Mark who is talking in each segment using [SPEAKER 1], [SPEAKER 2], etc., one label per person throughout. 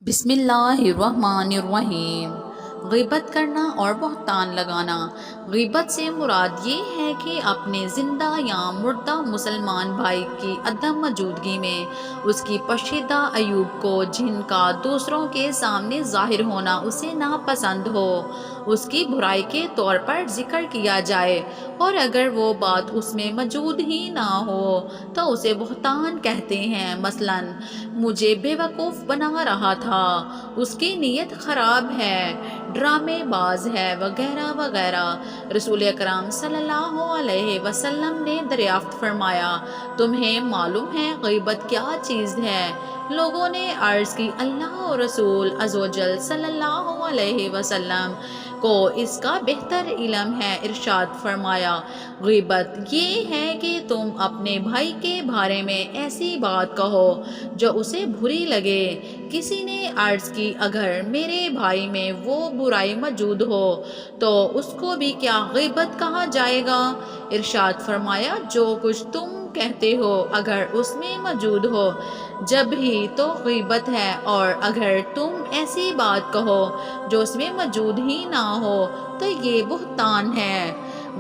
[SPEAKER 1] بسم اللہ الرحمن الرحیم۔ غیبت کرنا اور بہتان لگانا۔ غیبت سے مراد یہ ہے کہ اپنے زندہ یا مردہ مسلمان بھائی کی عدم موجودگی میں اس کی پوشیدہ عیوب کو جن کا دوسروں کے سامنے ظاہر ہونا اسے ناپسند ہو، اس کی برائی کے طور پر ذکر کیا جائے، اور اگر وہ بات اس میں موجود ہی نہ ہو تو اسے بہتان کہتے ہیں۔ مثلاً مجھے بے وقوف بنا رہا تھا، اس کی نیت خراب ہے، ڈرامے باز ہے، وغیرہ وغیرہ۔ رسول اکرم صلی اللہ علیہ وسلم نے دریافت فرمایا، تمہیں معلوم ہے غیبت کیا چیز ہے؟ لوگوں نے عرض کی، اللہ اور رسول عز و جل صلی اللہ علیہ وسلم کو اس کا بہتر علم ہے۔ ارشاد فرمایا، غیبت یہ ہے کہ تم اپنے بھائی کے بارے میں ایسی بات کہو جو اسے بری لگے۔ کسی نے عرض کی، اگر میرے بھائی میں وہ برائی موجود ہو تو اس کو بھی کیا غیبت کہا جائے گا؟ ارشاد فرمایا، جو کچھ تم کہتے ہو اگر اس میں موجود ہو جب ہی تو غیبت ہے، اور اگر تم ایسی بات کہو جو اس میں موجود ہی نہ ہو تو یہ بہتان ہے۔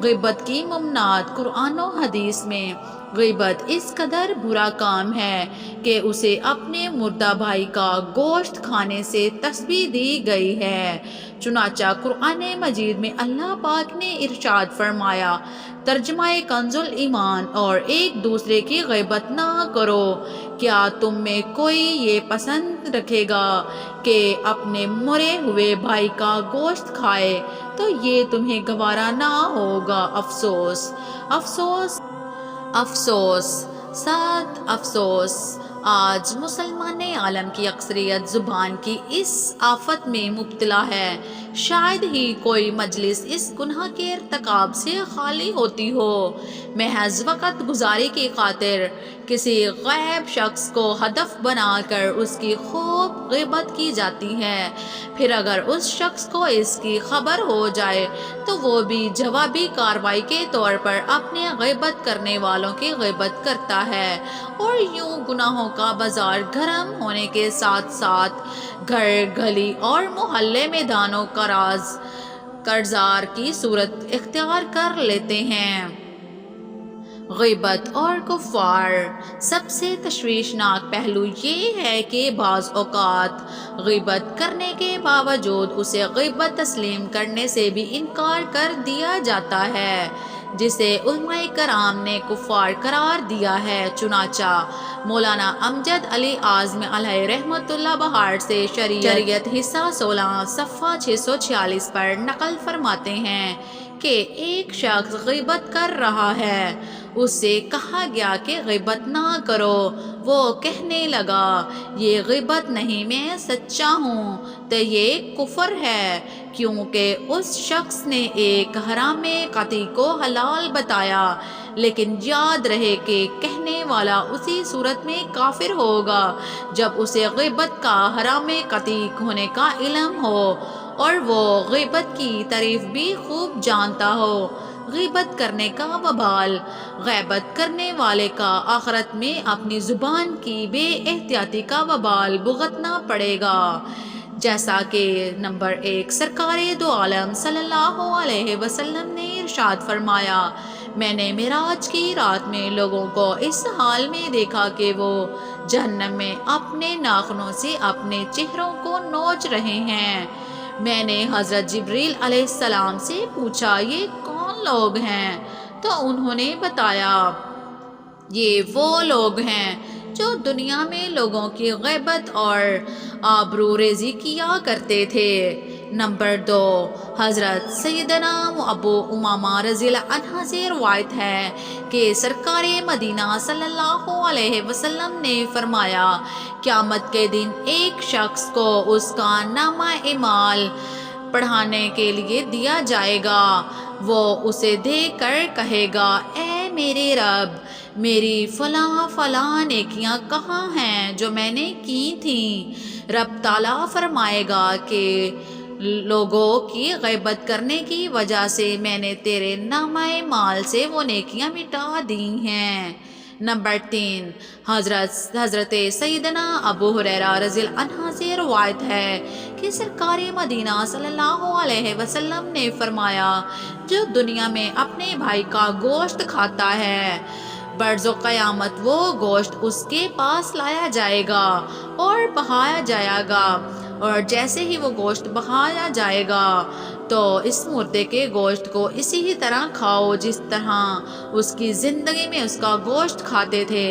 [SPEAKER 1] غیبت کی ممنوعات قرآن و حدیث میں۔ غیبت اس قدر برا کام ہے کہ اسے اپنے مردہ بھائی کا گوشت کھانے سے تشبیہ دی گئی ہے۔ چنانچہ قرآن مجید میں اللہ پاک نے ارشاد فرمایا، ترجمہ کنز ایمان، اور ایک دوسرے کی غیبت نہ کرو۔ کیا تم میں کوئی یہ پسند رکھے گا کہ اپنے مرے ہوئے بھائی کا گوشت کھائے؟ تو یہ تمہیں گوارا نہ ہوگا۔ افسوس افسوس افسوس سات افسوس! آج مسلمان عالم کی اکثریت زبان کی اس آفت میں مبتلا ہے۔ شاید ہی کوئی مجلس اس گناہ کے ارتکاب سے خالی ہوتی ہو۔ محض وقت گزاری کی خاطر کسی غائب شخص کو ہدف بنا کر اس کی خوب غیبت کی جاتی ہے۔ پھر اگر اس شخص کو اس کی خبر ہو جائے تو وہ بھی جوابی کارروائی کے طور پر اپنے غیبت کرنے والوں کی غیبت کرتا ہے، اور یوں گناہوں کا بازار گرم ہونے کے ساتھ ساتھ گھر، گلی اور محلے میں دانوں کارزار کی صورت اختیار کر لیتے ہیں۔ غیبت اور کفار۔ سب سے تشویشناک پہلو یہ ہے کہ بعض اوقات غیبت کرنے کے باوجود اسے غیبت تسلیم کرنے سے بھی انکار کر دیا جاتا ہے، جسے علماء کرام نے کفار قرار دیا ہے۔ چنانچہ مولانا امجد علی اعظمی علیہ رحمۃ اللہ بہار سے شریعت حصہ 16 صفحہ 646 پر نقل فرماتے ہیں کہ ایک شخص غیبت کر رہا ہے، اس سے کہا گیا کہ غیبت نہ کرو۔ وہ کہنے لگا، یہ غیبت نہیں، میں سچا ہوں، تو یہ کفر ہے، کیونکہ اس شخص نے ایک حرام قطعی کو حلال بتایا، لیکن یاد رہے کہ کہنے والا اسی صورت میں کافر ہوگا جب اسے غیبت کا حرام قطعی ہونے کا علم ہو اور وہ غیبت کی تعریف بھی خوب جانتا ہو۔ غیبت کرنے کا وبال۔ غیبت کرنے والے کا آخرت میں اپنی زبان کی بے احتیاطی کا وبال بھگتنا پڑے گا، جیسا کہ نمبر 1 سرکار دو عالم صلی اللہ علیہ وسلم نے ارشاد فرمایا، میں نے معراج کی رات میں لوگوں کو اس حال میں دیکھا کہ وہ جہنم میں اپنے ناخنوں سے اپنے چہروں کو نوچ رہے ہیں۔ میں نے حضرت جبریل علیہ السلام سے پوچھا، یہ کون لوگ ہیں؟ تو انہوں نے بتایا، یہ وہ لوگ ہیں جو دنیا میں لوگوں کی غیبت اور آبرو ریزی کیا کرتے تھے۔ نمبر 2 حضرت سیدنا ابو امامہ رضی اللہ عنہ سے روایت ہے کہ سرکار مدینہ صلی اللہ علیہ وسلم نے فرمایا، قیامت کے دن ایک شخص کو اس کا نامہ اعمال پڑھانے کے لیے دیا جائے گا۔ وہ اسے دیکھ کر کہے گا، اے میرے رب، میری فلاں فلاں نیکیاں کہاں ہیں جو میں نے کی تھیں؟ رب تعالیٰ فرمائے گا کہ لوگوں کی غیبت کرنے کی وجہ سے میں نے تیرے نامہ اعمال سے وہ نیکیاں مٹا دی ہیں۔ نمبر 3، حضرت سیدنا ابو ہریرہ رضی اللہ عنہ سے روایت ہے کہ سرکار مدینہ صلی اللہ علیہ وسلم نے فرمایا، جو دنیا میں اپنے بھائی کا گوشت کھاتا ہے، برز و قیامت وہ گوشت اس کے پاس لایا جائے گا اور بہایا جائے گا، اور جیسے ہی وہ گوشت بہایا جائے گا تو اس مردے کے گوشت کو اسی طرح کھاؤ جس طرح اس کی زندگی میں اس کا گوشت کھاتے تھے۔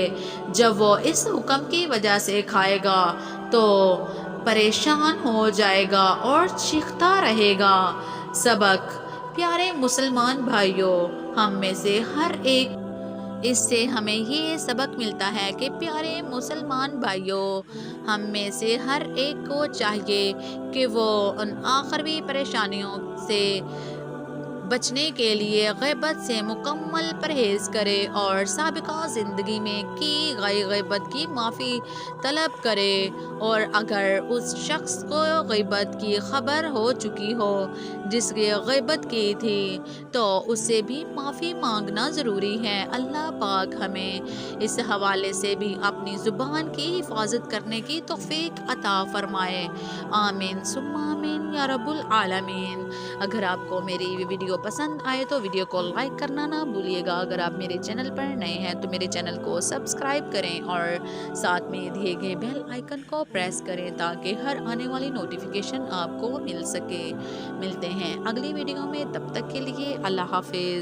[SPEAKER 1] جب وہ اس حکم کی وجہ سے کھائے گا تو پریشان ہو جائے گا اور چیختا رہے گا۔ سبق: پیارے مسلمان بھائیوں، ہم میں سے ہر ایک اس سے ہمیں یہ سبق ملتا ہے کہ پیارے مسلمان بھائیوں، ہم میں سے ہر ایک کو چاہیے کہ وہ ان آخروی پریشانیوں سے بچنے کے لیے غیبت سے مکمل پرہیز کرے اور سابقہ زندگی میں کی گئی غیبت کی معافی طلب کرے، اور اگر اس شخص کو غیبت کی خبر ہو چکی ہو جس کی غیبت کی تھی تو اس سے بھی معافی مانگنا ضروری ہے۔ اللہ پاک ہمیں اس حوالے سے بھی اپنی زبان کی حفاظت کرنے کی توفیق عطا فرمائے، آمین ثم آمین یا رب العالمین۔ اگر آپ کو میری ویڈیو پسند آئے تو ویڈیو کو لائک کرنا نہ بھولیے گا۔ اگر آپ میرے چینل پر نئے ہیں تو میرے چینل کو سبسکرائب کریں اور ساتھ میں دیے گئے بیل آئیکن کو پریس کریں تاکہ ہر آنے والی نوٹیفیکیشن آپ کو مل سکے۔ ملتے ہیں اگلی ویڈیو میں، تب تک کے لیے اللہ حافظ۔